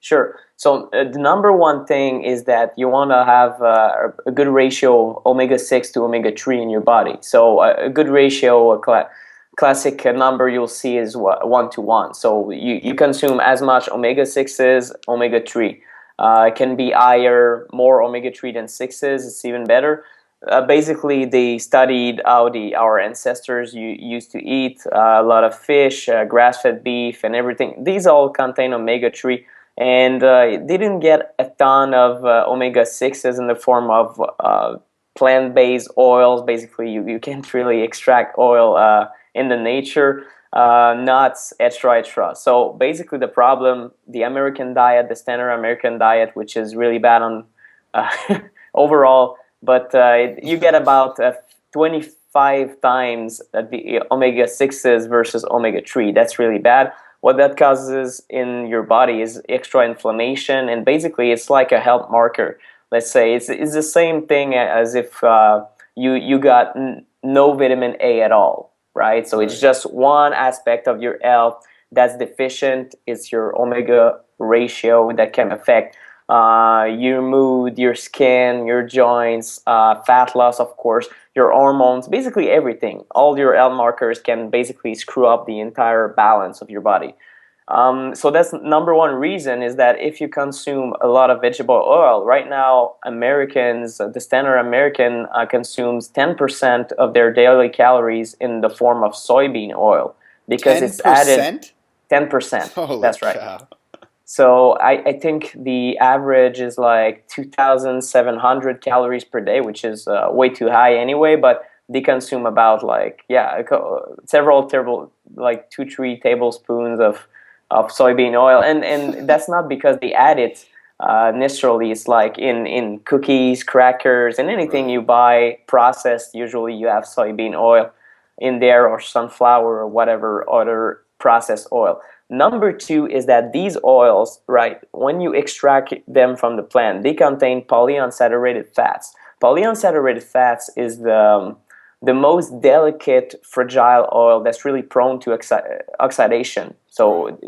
Sure. So the number one thing is that you want to have a good ratio of omega-6 to omega-3 in your body. So a good ratio, classic number you'll see is 1 to 1. So you consume as much omega-6s, omega-3. It can be higher, more omega-3 than 6s. It's even better. Basically, they studied how our ancestors used to eat a lot of fish, grass-fed beef, and everything. These all contain omega-3, and they didn't get a ton of omega-6s in the form of plant-based oils. Basically, you can't really extract oil in the nature, nuts, etc. So basically, the problem, the American diet, the standard American diet, which is really bad on overall, but you get about 25 times the omega-6s versus omega-3. That's really bad. What that causes in your body is extra inflammation, and basically it's like a health marker. Let's say it's the same thing as if you got no vitamin A at all, right? So it's just one aspect of your health that's deficient. It's your omega ratio that can affect your mood, your skin, your joints, fat loss, of course, your hormones, basically everything. All your health markers can basically screw up the entire balance of your body. So that's number one reason, is that if you consume a lot of vegetable oil, right now Americans, the standard American consumes 10% of their daily calories in the form of soybean oil because it's added 10%? 10%. Holy That's right. cow. So I think the average is like 2,700 calories per day, which is way too high anyway. But they consume about like several like 2-3 tablespoons of soybean oil, and that's not because they add it necessarily. It's like in cookies, crackers, and anything you Right. buy processed. Usually you have soybean oil in there, or sunflower, or whatever other processed oil. Number two is that these oils, right, when you extract them from the plant, they contain polyunsaturated fats. Polyunsaturated fats is the most delicate, fragile oil that's really prone to oxidation. Right. So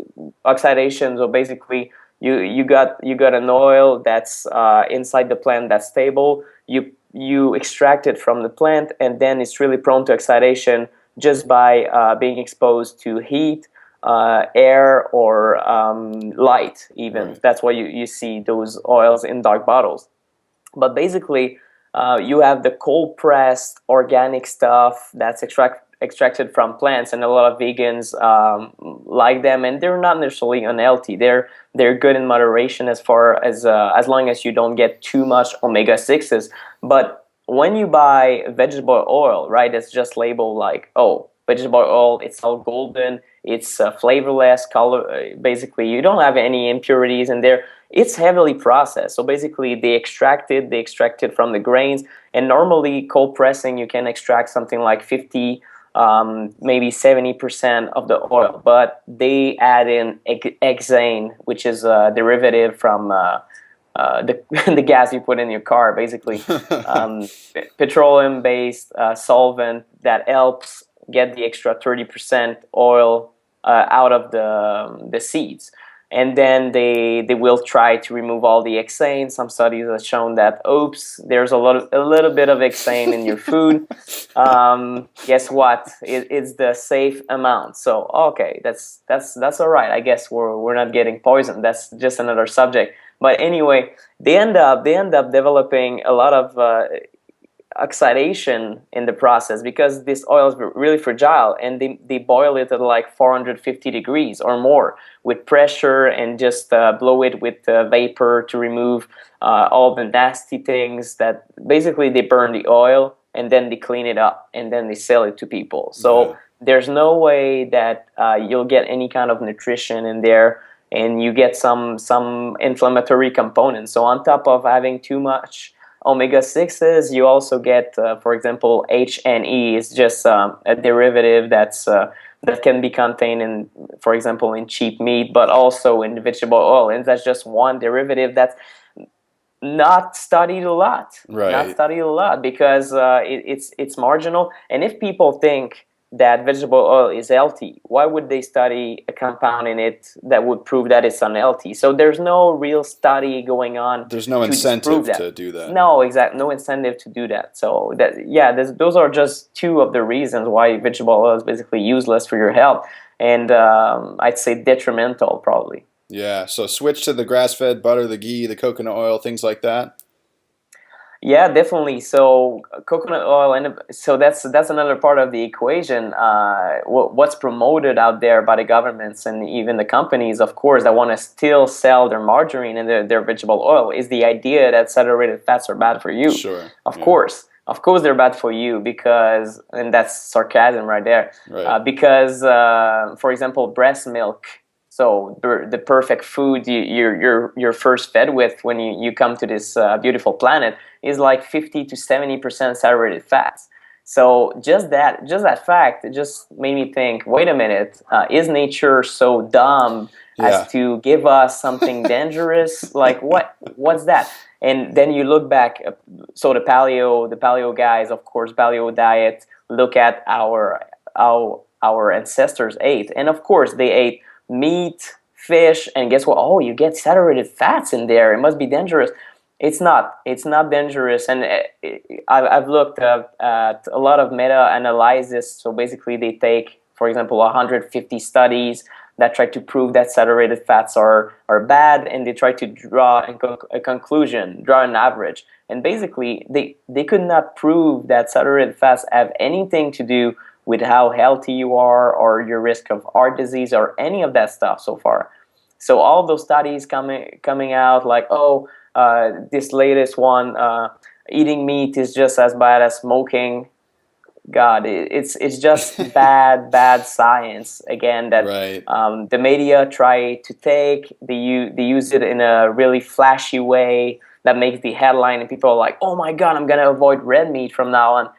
oxidation, so basically you got an oil that's inside the plant that's stable. You extract it from the plant, and then it's really prone to oxidation just by being exposed to heat, air, or light even. Right. That's why you see those oils in dark bottles. But basically, you have the cold pressed organic stuff that's extracted from plants, and a lot of vegans like them, and they're not necessarily unhealthy. They're good in moderation as long as you don't get too much omega-6s. But when you buy vegetable oil, right, it's just labeled like, oh, vegetable oil, it's all golden, it's flavorless, color. Basically, you don't have any impurities in there. It's heavily processed. So basically, they extract it from the grains. And normally, cold pressing, you can extract something like 50, maybe 70% of the oil. But they add in hexane, which is a derivative from the the gas you put in your car, basically petroleum-based solvent that helps get the extra 30% oil out of the seeds. And then they will try to remove all the hexane. Some studies have shown that, oops, there's a little bit of hexane in your food. Guess what? It's the safe amount. So okay, that's all right. I guess we're not getting poisoned. That's just another subject. But anyway, they end up developing a lot of oxidation in the process because this oil is really fragile, and they boil it at like 450 degrees or more with pressure, and just blow it with vapor to remove all the nasty things. That basically they burn the oil, and then they clean it up, and then they sell it to people. So Yeah. there's no way that you'll get any kind of nutrition in there, and you get some inflammatory components. So on top of having too much omega-6s, you also get, for example, HNE is just a derivative that can be contained in, for example, in cheap meat, but also in vegetable oil. And that's just one derivative that's not studied a lot, Right. because it's marginal. And if people think that vegetable oil is healthy, why would they study a compound in it that would prove that it's unhealthy? So there's no real study going on There's no to disprove incentive that. to do that. No, exact, no incentive to do that. So that, yeah, those are just two of the reasons why vegetable oil is basically useless for your health, and I'd say detrimental probably. Yeah, so switch to the grass-fed butter, the ghee, the coconut oil, things like that. Yeah, definitely. So coconut oil, and so that's another part of the equation. What's promoted out there by the governments and even the companies, of course, that want to still sell their margarine and their vegetable oil, is the idea that saturated fats are bad for you. Sure. Of Yeah. course, of course, they're bad for you because, and that's sarcasm right there. Right. Because, for example, breast milk. So the perfect food you're first fed with when you come to this beautiful planet is like 50 to 70% saturated fats. So just that fact, it just made me think, wait a minute, is nature so dumb as Yeah. to give us something dangerous? Like what's that? And then you look back, so the paleo guys, of course, paleo diet, look at our ancestors ate, and of course they ate meat, fish, and guess what? Oh, you get saturated fats in there. It must be dangerous. It's not. It's not dangerous. And I've looked at a lot of meta-analysis. So basically, they take, for example, 150 studies that try to prove that saturated fats are bad, and they try to draw a conclusion, draw an average. And basically, they could not prove that saturated fats have anything to do with how healthy you are or your risk of heart disease or any of that stuff so far. So all those studies coming out like, oh, this latest one, eating meat is just as bad as smoking. God, it's just bad science again that Right. the media try to take. They use it in a really flashy way that makes the headline, and people are like, oh my God, I'm gonna avoid red meat from now on.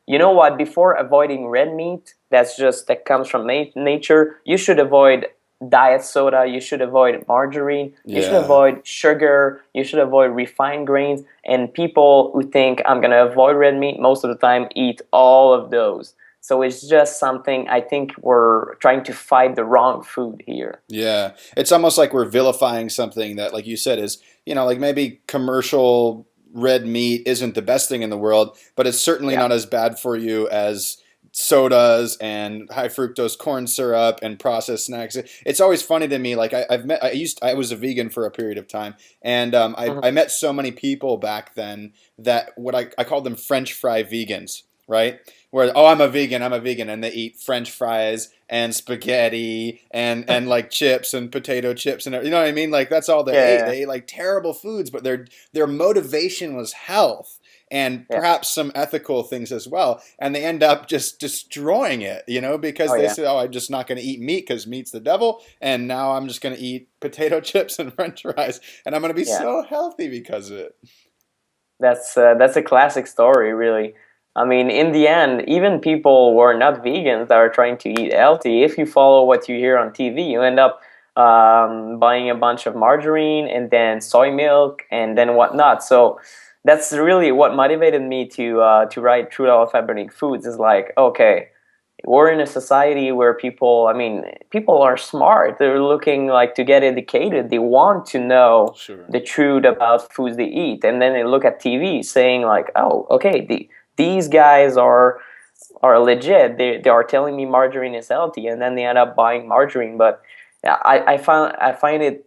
You know what? Before avoiding red meat, that comes from nature. You should avoid diet soda. You should avoid margarine. You should Yeah. avoid sugar. You should avoid refined grains. And people who think I'm gonna avoid red meat most of the time eat all of those. So it's just something, I think we're trying to fight the wrong food here. Yeah. It's almost like we're vilifying something that, like you said, is, like maybe commercial red meat isn't the best thing in the world, but it's certainly Yeah. not as bad for you as sodas and high fructose corn syrup and processed snacks. It's always funny to me. Like I was a vegan for a period of time, and Mhm. I met so many people back then that what I called them French fry vegans, right? Where, oh, I'm a vegan, and they eat French fries and spaghetti and like chips and potato chips, and you know what I mean? Like that's all they ate. Yeah, They ate like terrible foods, but their motivation was health and yeah, perhaps some ethical things as well. And they end up just destroying it, because oh they yeah, say, oh, I'm just not going to eat meat because meat's the devil. And now I'm just going to eat potato chips and French fries. And I'm going to be yeah. so healthy because of it. That's a classic story, really. I mean, in the end, even people who are not vegans that are trying to eat healthy, if you follow what you hear on TV, you end up buying a bunch of margarine and then soy milk and then whatnot. So that's really what motivated me to write True Love Fabric Foods. Is like, okay, we're in a society where people, I mean, people are smart. They're looking like to get educated. They want to know Sure. the truth about foods they eat, and then they look at TV saying like, oh, okay, these guys are legit. They are telling me margarine is healthy, and then they end up buying margarine. But yeah, I find it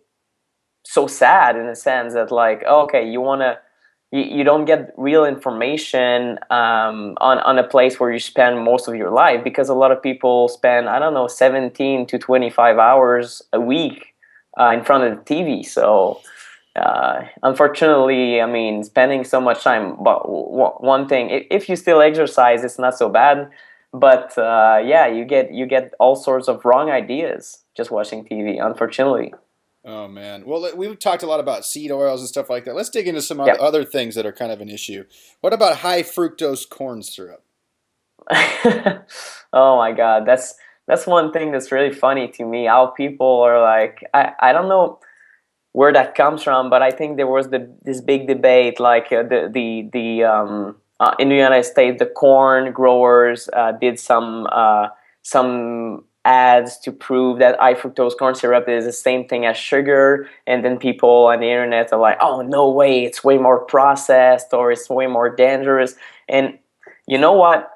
so sad in a sense that like, oh, okay, you don't get real information on a place where you spend most of your life, because a lot of people spend, I don't know, 17 to 25 hours a week in front of the TV. So unfortunately, I mean, spending so much time, but one thing, if you still exercise, it's not so bad. But yeah, you get all sorts of wrong ideas just watching TV, unfortunately. Oh man. Well, we've talked a lot about seed oils and stuff like that. Let's dig into some Yeah. other things that are kind of an issue. What about high fructose corn syrup? Oh my God, that's one thing that's really funny to me. How people are like, I don't know where that comes from, but I think there was this big debate, like the in the United States, the corn growers did some ads to prove that high fructose corn syrup is the same thing as sugar, and then people on the internet are like, "Oh, no way! It's way more processed, or it's way more dangerous." And you know what?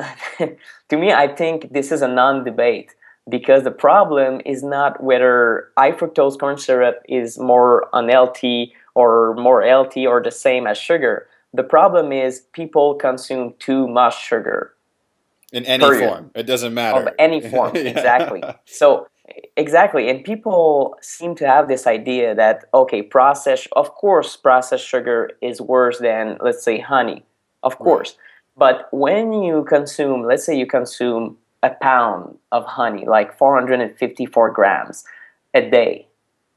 To me, I think this is a non-debate because the problem is not whether high fructose corn syrup is more unhealthy or more healthy or the same as sugar. The problem is people consume too much sugar, In any period, form, it doesn't of matter. any form. Exactly. Yeah. So, exactly. And people seem to have this idea that, okay, of course, processed sugar is worse than, let's say, honey. Of Right. course. But when you consume, let's say you consume a pound of honey, like 454 grams a day,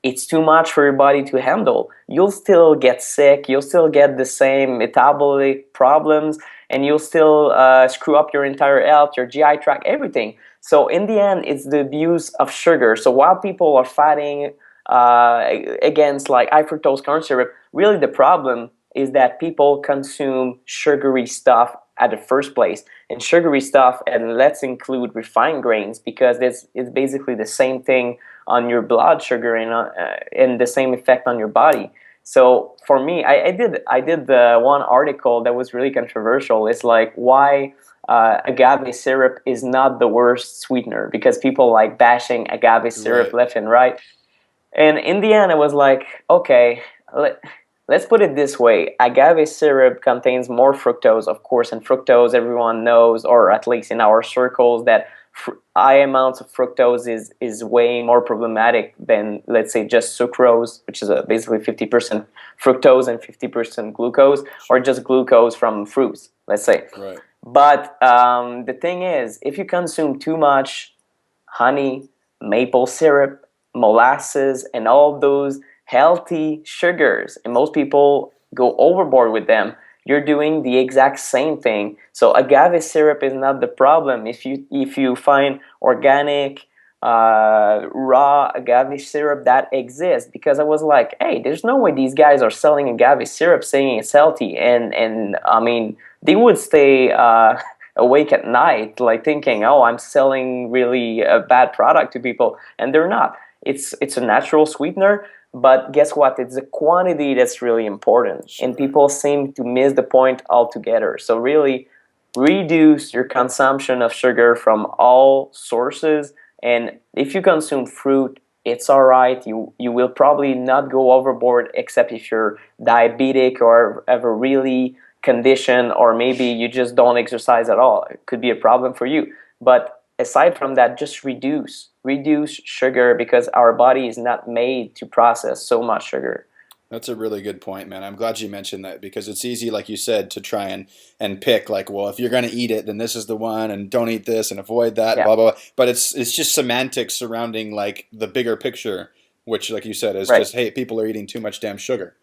it's too much for your body to handle. You'll still get sick, you'll still get the same metabolic problems, and you'll still screw up your entire health, your GI tract, everything. So in the end, it's the abuse of sugar. So while people are fighting against like high fructose corn syrup, really the problem is that people consume sugary stuff at the first place. And sugary stuff, and let's include refined grains because it's basically the same thing on your blood sugar and the same effect on your body. So for me, I did the one article that was really controversial. It's like why agave syrup is not the worst sweetener because people like bashing agave syrup Right. left and right. And in the end, I was like, okay, let's put it this way. Agave syrup contains more fructose, of course, and fructose, everyone knows, or at least in our circles, that high amounts of fructose is way more problematic than, let's say, just sucrose, which is basically 50% fructose and 50% glucose, or Sure. just glucose from fruits, let's say. Right. But the thing is, if you consume too much honey, maple syrup, molasses, and all those healthy sugars, and most people go overboard with them, you're doing the exact same thing. So agave syrup is not the problem. If you find organic raw agave syrup that exists, because I was like, hey, there's no way these guys are selling agave syrup saying it's healthy, and I mean they would stay awake at night, like thinking, "Oh, I'm selling really a bad product to people," and they're not. It's a natural sweetener, but guess what? It's the quantity that's really important, and Sure. people seem to miss the point altogether. So really, reduce your consumption of sugar from all sources, and if you consume fruit, it's all right. You will probably not go overboard, except if you're diabetic or have a really condition, or maybe you just don't exercise at all. It could be a problem for you. But aside from that, just reduce sugar because our body is not made to process so much sugar. That's a really good point, man. I'm glad you mentioned that because it's easy, like you said, to try and pick like, well, if you're going to eat it, then this is the one, and don't eat this, and avoid that, Yeah, blah blah blah. But it's just semantics surrounding like the bigger picture, which, like you said, is right. just hey, people are eating too much damn sugar.